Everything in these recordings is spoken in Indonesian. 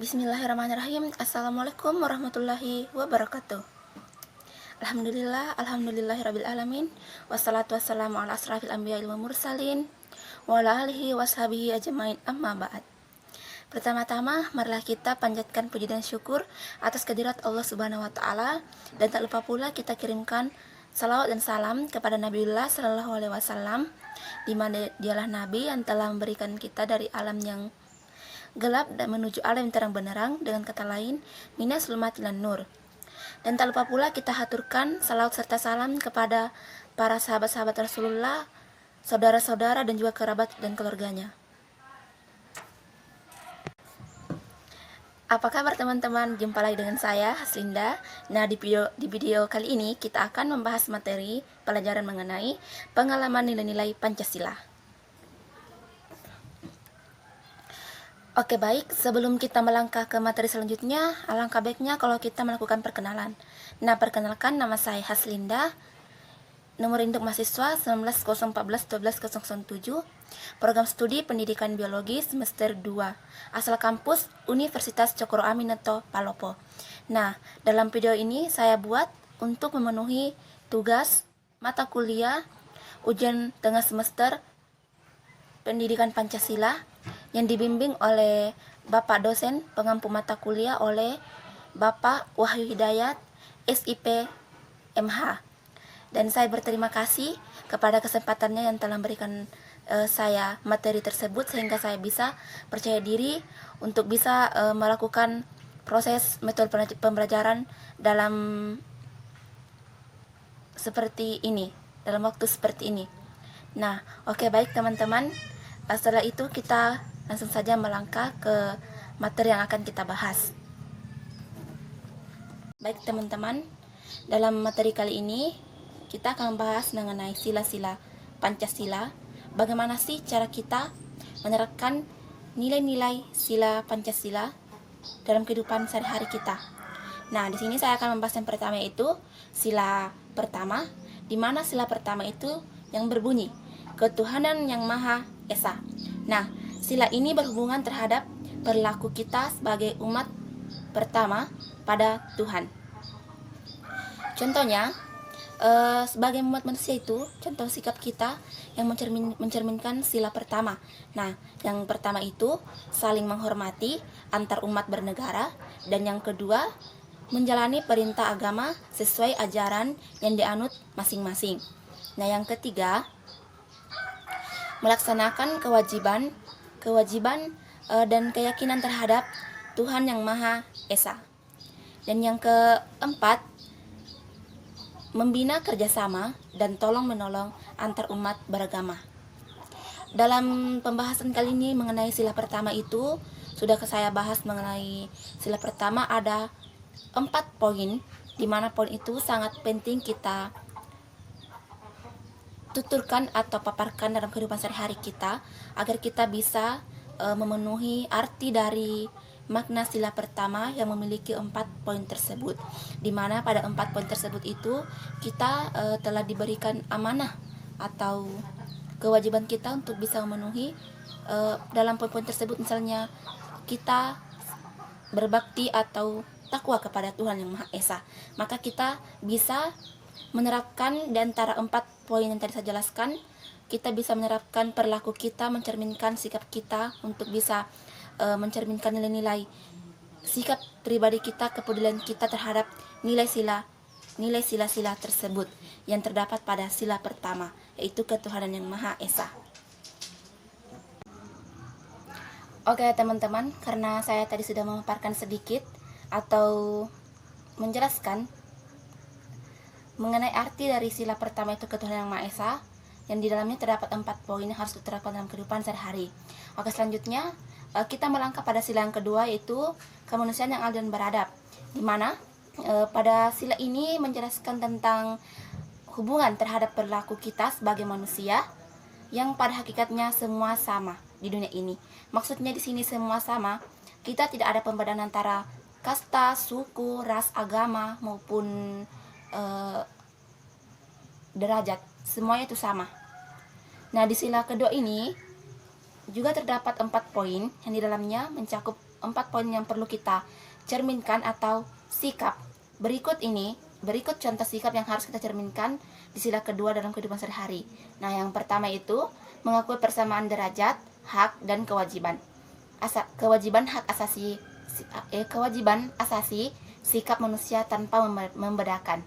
Bismillahirrahmanirrahim. Assalamualaikum warahmatullahi wabarakatuh. Alhamdulillahirabbil alamin. Wassalatu wassalamu ala asrafil anbiya'i wal mursalin wa ala alihi washabihi ajmain, amma ba'd. Pertama-tama, marilah kita panjatkan puji dan syukur atas kehadirat Allah Subhanahu wa taala, dan tak lupa pula kita kirimkan salawat dan salam kepada Nabiullah sallallahu alaihi wasallam, di mana dialah nabi yang telah memberikan kita dari alam yang gelap dan menuju alam yang terang benderang, dengan kata lain minas zulmati lan nur. Dan tak lupa pula kita haturkan salawat serta salam kepada para sahabat-sahabat Rasulullah, saudara-saudara dan juga kerabat dan keluarganya. Apa kabar teman-teman? Jumpa lagi dengan saya, Haslinda. Nah, di video kali ini kita akan membahas materi pelajaran mengenai pengalaman nilai-nilai Pancasila. Oke, baik, sebelum kita melangkah ke materi selanjutnya, alangkah baiknya kalau kita melakukan perkenalan. Nah, perkenalkan, nama saya Haslinda, nomor induk mahasiswa 1901412007, program studi pendidikan biologi semester 2, asal kampus Universitas Cokro Aminoto, Palopo. Nah, dalam video ini saya buat untuk memenuhi tugas mata kuliah ujian tengah semester pendidikan Pancasila yang dibimbing oleh Bapak dosen pengampu mata kuliah oleh Bapak Wahyu Hidayat, SIP, MH. Dan saya berterima kasih kepada kesempatannya yang telah memberikan saya materi tersebut, sehingga saya bisa percaya diri untuk bisa melakukan proses metode pembelajaran dalam seperti ini, dalam waktu seperti ini. Nah, oke, baik teman-teman. Setelah itu kita langsung saja melangkah ke materi yang akan kita bahas. Baik teman-teman, dalam materi kali ini kita akan membahas mengenai sila-sila Pancasila. Bagaimana sih cara kita menerapkan nilai-nilai sila Pancasila dalam kehidupan sehari-hari kita. Nah, di sini saya akan membahas yang pertama, yaitu sila pertama, di mana sila pertama itu yang berbunyi ketuhanan yang Maha Esa. Nah, sila ini berhubungan terhadap perilaku kita sebagai umat pertama pada Tuhan. Contohnya, sebagai umat manusia itu, contoh sikap kita yang mencerminkan sila pertama. Nah, yang pertama itu saling menghormati antar umat bernegara, dan yang kedua menjalani perintah agama sesuai ajaran yang dianut masing-masing. Nah, yang ketiga melaksanakan kewajiban dan keyakinan terhadap Tuhan yang Maha Esa. Dan yang keempat, membina kerjasama dan tolong-menolong antar umat beragama. Dalam pembahasan kali ini mengenai sila pertama itu, sudah saya bahas mengenai sila pertama ada 4 poin, di mana poin itu sangat penting kita tuturkan atau paparkan dalam kehidupan sehari-hari kita, agar kita bisa memenuhi arti dari makna sila pertama yang memiliki 4 poin tersebut, di mana pada 4 poin tersebut itu kita telah diberikan amanah atau kewajiban kita untuk bisa memenuhi dalam poin-poin tersebut. Misalnya kita berbakti atau takwa kepada Tuhan yang Maha Esa, maka kita bisa menerapkan di antara 4 poin yang tadi saya jelaskan. Kita bisa menerapkan perilaku kita, mencerminkan sikap kita untuk bisa mencerminkan nilai-nilai sikap pribadi kita, kepedulian kita terhadap nilai sila-sila tersebut yang terdapat pada sila pertama, yaitu ketuhanan yang Maha Esa. Oke teman-teman, karena saya tadi sudah memaparkan sedikit atau menjelaskan mengenai arti dari sila pertama, itu ketuhanan yang Maha Esa, yang di dalamnya terdapat 4 poin yang harus diterapkan dalam kehidupan sehari-hari. Oke, selanjutnya kita melangkah pada sila yang kedua, yaitu kemanusiaan yang adil dan beradab, di mana pada sila ini menjelaskan tentang hubungan terhadap perilaku kita sebagai manusia yang pada hakikatnya semua sama di dunia ini. Maksudnya di sini semua sama, kita tidak ada pembedaan antara kasta, suku, ras, agama maupun derajat, semuanya itu sama. Nah, di sila kedua ini juga terdapat 4 poin yang di dalamnya mencakup 4 poin yang perlu kita cerminkan atau sikap. Berikut contoh sikap yang harus kita cerminkan di sila kedua dalam kehidupan sehari-hari. Nah, yang pertama itu mengakui persamaan derajat, hak, dan kewajiban. Kewajiban asasi sikap manusia tanpa membedakan.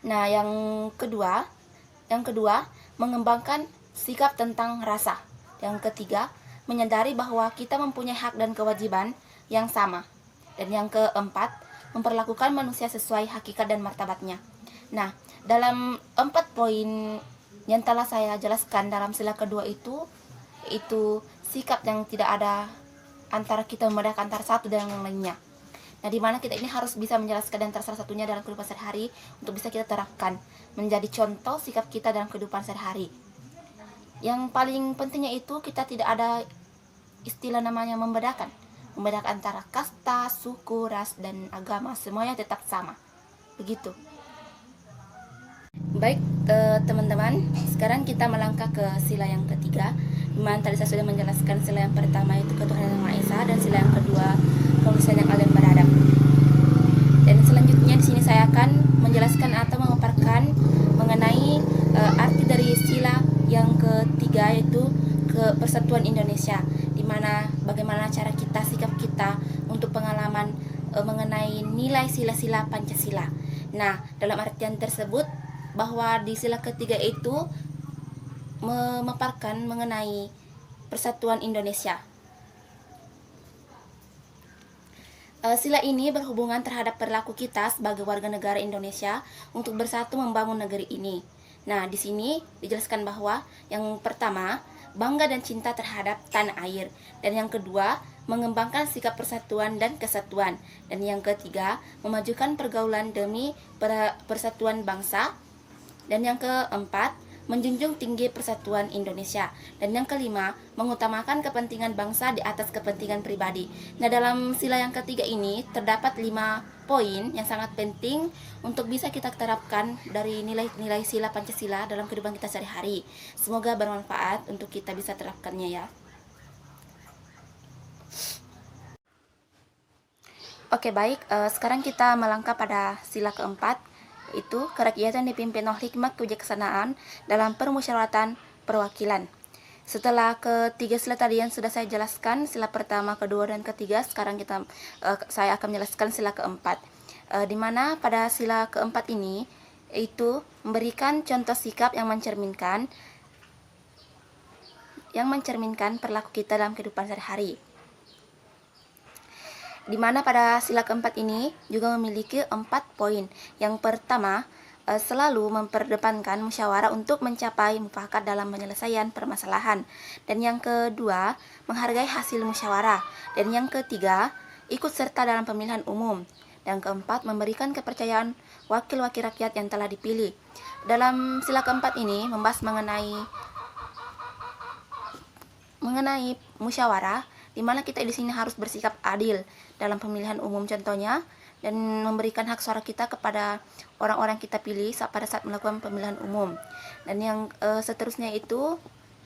Nah, yang kedua, mengembangkan sikap tentang rasa. Yang ketiga, menyadari bahwa kita mempunyai hak dan kewajiban yang sama. Dan yang keempat, memperlakukan manusia sesuai hakikat dan martabatnya. Nah, dalam 4 poin yang telah saya jelaskan dalam sila kedua itu sikap yang tidak ada antara kita membedakan antara satu dan yang lainnya. Nah, di mana kita ini harus bisa menjelaskan antara salah satunya dalam kehidupan sehari-hari untuk bisa kita terapkan menjadi contoh sikap kita dalam kehidupan sehari-hari. Yang paling pentingnya itu kita tidak ada istilah namanya membedakan antara kasta, suku, ras, dan agama, semuanya tetap sama. Begitu. Baik, teman-teman, sekarang kita melangkah ke sila yang ketiga. Dimana tadi saya sudah menjelaskan sila yang pertama itu ketuhanan yang Maha Esa, dan sila yang kedua kemanusiaan yang adil dan beradab. Dan selanjutnya di sini saya akan menjelaskan atau memaparkan mengenai arti dari sila yang ketiga, yaitu Persatuan Indonesia, di mana bagaimana cara kita, sikap kita untuk pengalaman mengenai nilai sila-sila Pancasila. Nah, dalam artian tersebut bahwa di sila ketiga itu memaparkan mengenai Persatuan Indonesia. Sila ini berhubungan terhadap perilaku kita sebagai warga negara Indonesia untuk bersatu membangun negeri ini. Nah, di sini dijelaskan bahwa yang pertama, bangga dan cinta terhadap tanah air. Dan yang kedua, mengembangkan sikap persatuan dan kesatuan. Dan yang ketiga, memajukan pergaulan demi persatuan bangsa. Dan yang keempat, menjunjung tinggi persatuan Indonesia. Dan yang kelima, mengutamakan kepentingan bangsa di atas kepentingan pribadi. Nah, dalam sila yang ketiga ini terdapat 5 poin yang sangat penting untuk bisa kita terapkan dari nilai-nilai sila Pancasila dalam kehidupan kita sehari-hari. Semoga bermanfaat untuk kita bisa terapkannya ya. Oke, baik, sekarang kita melangkah pada sila keempat, itu kerakyatan dipimpin oleh hikmat kebijaksanaan dalam permusyawaratan perwakilan. Setelah ketiga sila tadi yang sudah saya jelaskan, sila pertama, kedua, dan ketiga, sekarang saya akan menjelaskan sila keempat, di mana pada sila keempat ini itu memberikan contoh sikap yang mencerminkan perilaku kita dalam kehidupan sehari-hari. Di mana pada sila keempat ini juga memiliki 4 poin. Yang pertama, selalu memperdepankan musyawarah untuk mencapai mufakat dalam penyelesaian permasalahan. Dan yang kedua, menghargai hasil musyawarah. Dan yang ketiga, ikut serta dalam pemilihan umum. Dan keempat, memberikan kepercayaan wakil-wakil rakyat yang telah dipilih. Dalam sila keempat ini membahas mengenai musyawarah, di mana kita di sini harus bersikap adil dalam pemilihan umum contohnya, dan memberikan hak suara kita kepada orang-orang kita pilih pada saat melakukan pemilihan umum. Dan yang seterusnya itu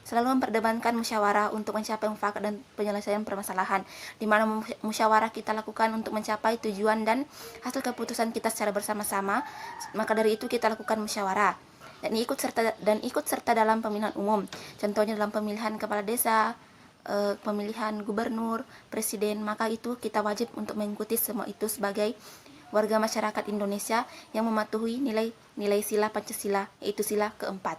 selalu memperdepankan musyawarah untuk mencapai mufakat dan penyelesaian permasalahan, di mana musyawarah kita lakukan untuk mencapai tujuan dan hasil keputusan kita secara bersama-sama. Maka dari itu kita lakukan musyawarah dan ikut serta dalam pemilihan umum, contohnya dalam pemilihan kepala desa, pemilihan gubernur, presiden. Maka itu kita wajib untuk mengikuti semua itu sebagai warga masyarakat Indonesia yang mematuhi nilai sila Pancasila, yaitu sila keempat.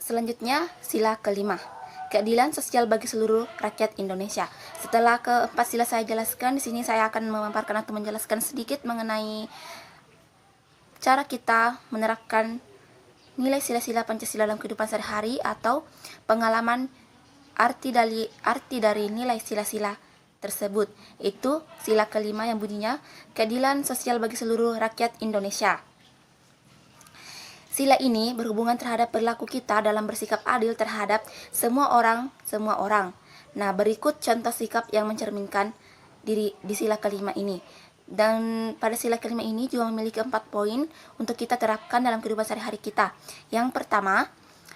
Selanjutnya sila kelima, keadilan sosial bagi seluruh rakyat Indonesia. Setelah keempat sila saya jelaskan, di sini saya akan memaparkan atau menjelaskan sedikit mengenai cara kita menerapkan nilai sila-sila Pancasila dalam kehidupan sehari-hari atau pengalaman arti dari nilai sila-sila tersebut. Itu sila kelima yang bunyinya keadilan sosial bagi seluruh rakyat Indonesia. Sila ini berhubungan terhadap perilaku kita dalam bersikap adil terhadap semua orang. Nah, berikut contoh sikap yang mencerminkan diri di sila kelima ini. Dan pada sila kelima ini juga memiliki 4 poin untuk kita terapkan dalam kehidupan sehari-hari kita. Yang pertama,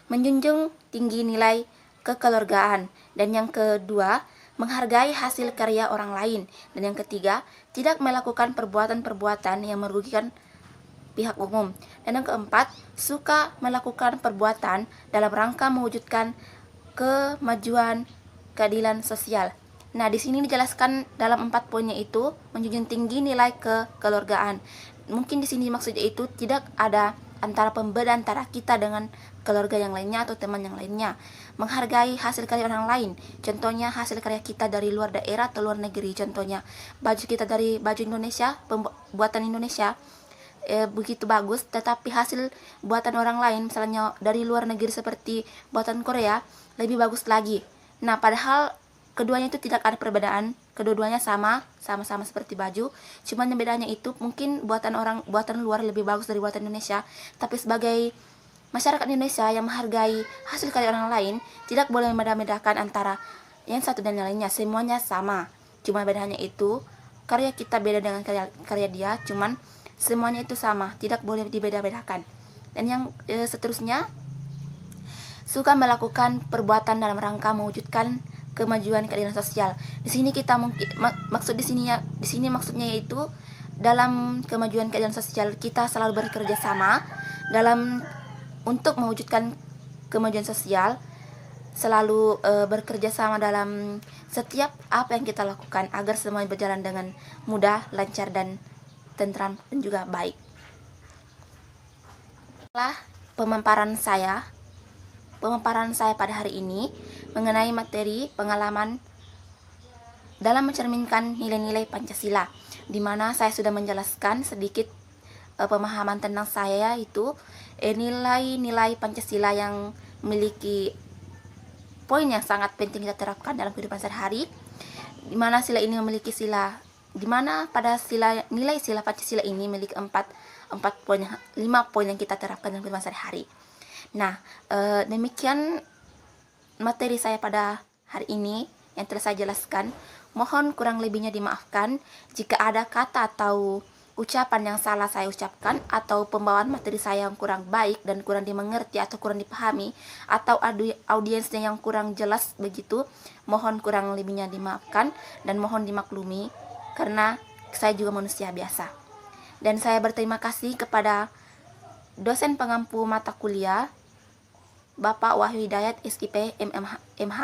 menjunjung tinggi nilai kekeluargaan. Dan yang kedua, menghargai hasil karya orang lain. Dan yang ketiga, tidak melakukan perbuatan-perbuatan yang merugikan pihak umum. Dan yang keempat, suka melakukan perbuatan dalam rangka mewujudkan kemajuan keadilan sosial. Nah, di sini dijelaskan dalam 4 poinnya itu menjunjung tinggi nilai kekeluargaan. Mungkin di sini maksudnya itu tidak ada antara pembeda antara kita dengan keluarga yang lainnya atau teman yang lainnya. Menghargai hasil karya orang lain. Contohnya hasil karya kita dari luar daerah atau luar negeri. Contohnya baju kita dari baju Indonesia, buatan Indonesia begitu bagus, tetapi hasil buatan orang lain misalnya dari luar negeri seperti buatan Korea lebih bagus lagi. Nah, padahal keduanya itu tidak ada perbedaan, kedua-duanya sama-sama seperti baju, cuman yang bedanya itu mungkin buatan luar lebih bagus dari buatan Indonesia. Tapi sebagai masyarakat Indonesia yang menghargai hasil karya orang lain, tidak boleh membeda-bedakan antara yang satu dan yang lainnya, semuanya sama. Cuma bedanya itu karya kita beda dengan karya dia, cuman semuanya itu sama, tidak boleh dibeda-bedakan. Dan yang seterusnya, suka melakukan perbuatan dalam rangka mewujudkan kemajuan keadilan sosial. Di sini kita mungkin maksud di sini maksudnya yaitu dalam kemajuan keadilan sosial kita selalu bekerja sama dalam untuk mewujudkan kemajuan sosial, selalu bekerja sama dalam setiap apa yang kita lakukan agar semuanya berjalan dengan mudah, lancar dan tentram dan juga baik. Setelah pemaparan saya pada hari ini mengenai materi pengalaman dalam mencerminkan nilai-nilai Pancasila, di mana saya sudah menjelaskan sedikit pemahaman tentang saya itu nilai-nilai Pancasila yang memiliki poin yang sangat penting kita terapkan dalam kehidupan sehari-hari, di mana sila ini memiliki pada nilai sila Pancasila ini memiliki 5 poin yang kita terapkan dalam kehidupan sehari-hari. Nah, demikian materi saya pada hari ini yang telah saya jelaskan. Mohon kurang lebihnya dimaafkan jika ada kata atau ucapan yang salah saya ucapkan, atau pembawaan materi saya yang kurang baik dan kurang dimengerti atau kurang dipahami, atau audiensnya yang kurang jelas begitu. Mohon kurang lebihnya dimaafkan dan mohon dimaklumi karena saya juga manusia biasa. Dan saya berterima kasih kepada dosen pengampu mata kuliah Bapak Wahyu Hidayat SIP MH.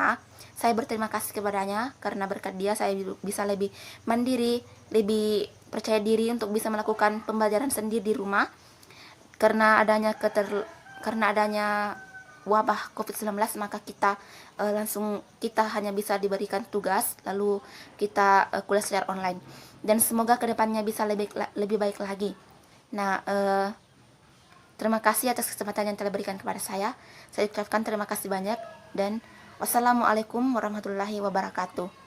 Saya berterima kasih kepadanya karena berkat dia saya bisa lebih mandiri, lebih percaya diri untuk bisa melakukan pembelajaran sendiri di rumah karena adanya wabah COVID-19, maka kita hanya bisa diberikan tugas lalu kita kuliah secara online, dan semoga kedepannya bisa lebih baik lagi. Nah, terima kasih atas kesempatan yang telah berikan kepada saya. Saya ucapkan terima kasih banyak dan wassalamualaikum warahmatullahi wabarakatuh.